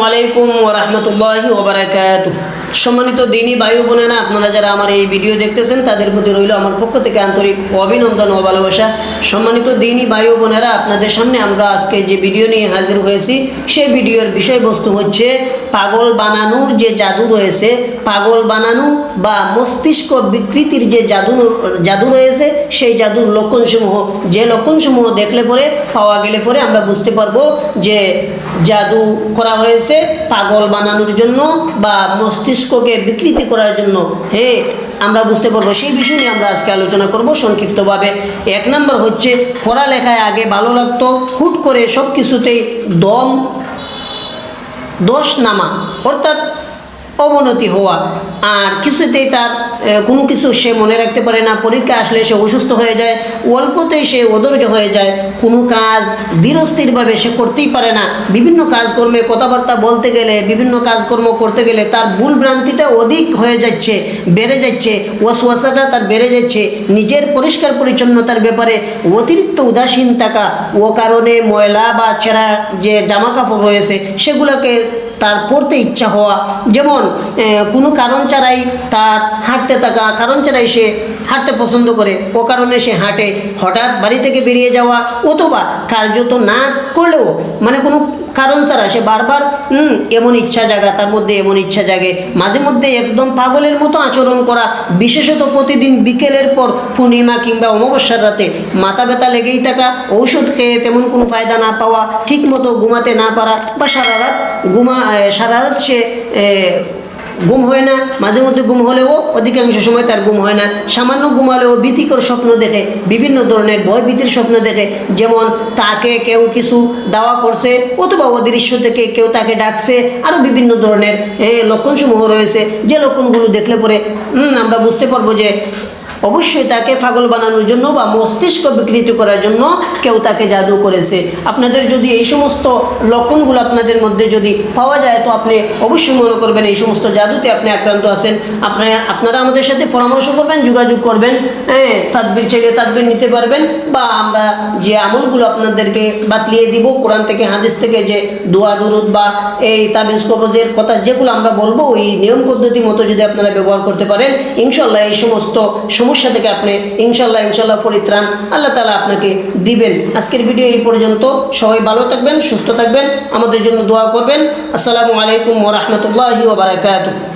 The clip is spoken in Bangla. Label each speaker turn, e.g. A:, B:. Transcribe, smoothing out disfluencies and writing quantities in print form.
A: আলাইকুম ওয়া রাহমাতুল্লাহি ওয়া বারাকাতুহু। সম্মানিত দিনী ভাই ও বোনেরা, আপনারা যারা আমার এই ভিডিও দেখতেছেন তাদের প্রতি রইল আমার পক্ষ থেকে আন্তরিক অভিনন্দন ও ভালোবাসা। সম্মানিত দিনী ভাই ও বোনেরা, আপনাদের সামনে আমরা আজকে যে ভিডিও নিয়ে হাজির হয়েছি সেই ভিডিওর বিষয়বস্তু হচ্ছে পাগল বানানোর যে জাদু রয়েছে, পাগল বানানো বা মস্তিষ্ক বিকৃতির যে জাদু রয়েছে, সেই জাদুর লক্ষণসমূহ, যে লক্ষণসমূহ দেখলে পরে পাওয়া গেলে পরে আমরা বুঝতে পারবো যে জাদু করা হয়েছে পাগল বানানোর জন্য বা মস্তিষ্ককে বিকৃতি করার জন্য। আমরা বুঝতে পারবো সেই বিষয় নিয়ে আমরা আজকে আলোচনা করব সংক্ষিপ্তভাবে। এক নম্বর হচ্ছে, পড়ালেখায় আগে ভালো লাগতো, হুট করে সব কিছুতেই দোষ নামা, অর্থাৎ অবনতি হওয়া, আর কিছুতেই তার কোনো কিছু সে মনে রাখতে পারে না। পরীক্ষা আসলে সে অসুস্থ হয়ে যায়, অল্পতেই সে অধৈর্য হয়ে যায়, কোনো কাজ ধীরস্থিরভাবে সে করতেই পারে না। বিভিন্ন কাজকর্মে কথাবার্তা বলতে গেলে, বিভিন্ন কাজকর্ম করতে গেলে তার ভুল ভ্রান্তিটা অধিক হয়ে যাচ্ছে, বেড়ে যাচ্ছে, ওয়াসওয়াসাটা তার বেড়ে যাচ্ছে। নিজের পরিষ্কার পরিচ্ছন্নতার ব্যাপারে অতিরিক্ত উদাসীন থাকা, ও কারণে ময়লা বা ছেঁড়া যে জামা কাপড় রয়েছে সেগুলোকে তার পড়তে ইচ্ছা হওয়া। যেমন কোনো কারণ ছাড়াই তার হাঁটতে থাকা, কারণ ছাড়াই সে হাঁটতে পছন্দ করে, ও কারণে সে হাঁটে। হঠাৎ বাড়ি থেকে বেরিয়ে যাওয়া, অথবা কার্যত না করলেও মানে কোনো কারণ ছাড়া সে বারবার এমন ইচ্ছা জাগা, তার মধ্যে এমন ইচ্ছা জাগে। মাঝে মধ্যে একদম পাগলের মতো আচরণ করা, বিশেষত প্রতিদিন বিকেলের পর পূর্ণিমা কিংবা অমাবস্যার রাতে মাথা ব্যথা লেগেই থাকা, ঔষধ খেয়ে তেমন কোনো ফায়দা না পাওয়া, ঠিকমতো ঘুমাতে না পারা, বা সারা রাত সে ঘুম হয় না। মাঝে মধ্যে ঘুম হলেও অধিকাংশ সময় তার ঘুম হয় না। সামান্য ঘুমালেও ভীতিকর স্বপ্ন দেখে, বিভিন্ন ধরনের ভয়ভীতির স্বপ্ন দেখে। যেমন তাকে কেউ কিছু দাওয়া করছে, অথবা অদৃশ্য থেকে কেউ তাকে ডাকছে। আরও বিভিন্ন ধরনের লক্ষণসমূহ রয়েছে, যে লক্ষণগুলো দেখলে পরে আমরা বুঝতে পারবো যে অবশ্যই তাকে পাগল বানানোর জন্য বা মস্তিষ্ক বিকৃতি করার জন্য কেউ তাকে জাদু করেছে। আপনাদের যদি এই সমস্ত লক্ষণগুলো আপনাদের মধ্যে যদি পাওয়া যায়, তো আপনি অবশ্যই মনে করবেন এই সমস্ত জাদুতে আপনি আক্রান্ত আছেন। আপনারা আমাদের সাথে পরামর্শ করবেন, যোগাযোগ করবেন। তাদবির চাইলে তাদবির নিতে পারবেন, বা আমরা যে আমলগুলো আপনাদেরকে বাতলিয়ে দিব কোরআন থেকে, হাদিস থেকে, যে দোয়া দুরুদ বা এই তাবিজ কবজের কথা যেগুলো আমরা বলবো, ওই নিয়ম পদ্ধতি মতো যদি আপনারা ব্যবহার করতে পারেন, ইনশাল্লাহ এই সমস্ত সমস্যা থেকে আপনি ইনশাল্লাহ পরিত্রাণ আল্লাহ তাআলা আপনাকে দিবেন। আজকের ভিডিও এই পর্যন্ত। সবাই ভালো থাকবেন, সুস্থ থাকবেন, আমাদের জন্য দোয়া করবেন। আসসালামু আলাইকুম ওয়া রাহমাতুল্লাহি ওয়া বারাকাতুহু।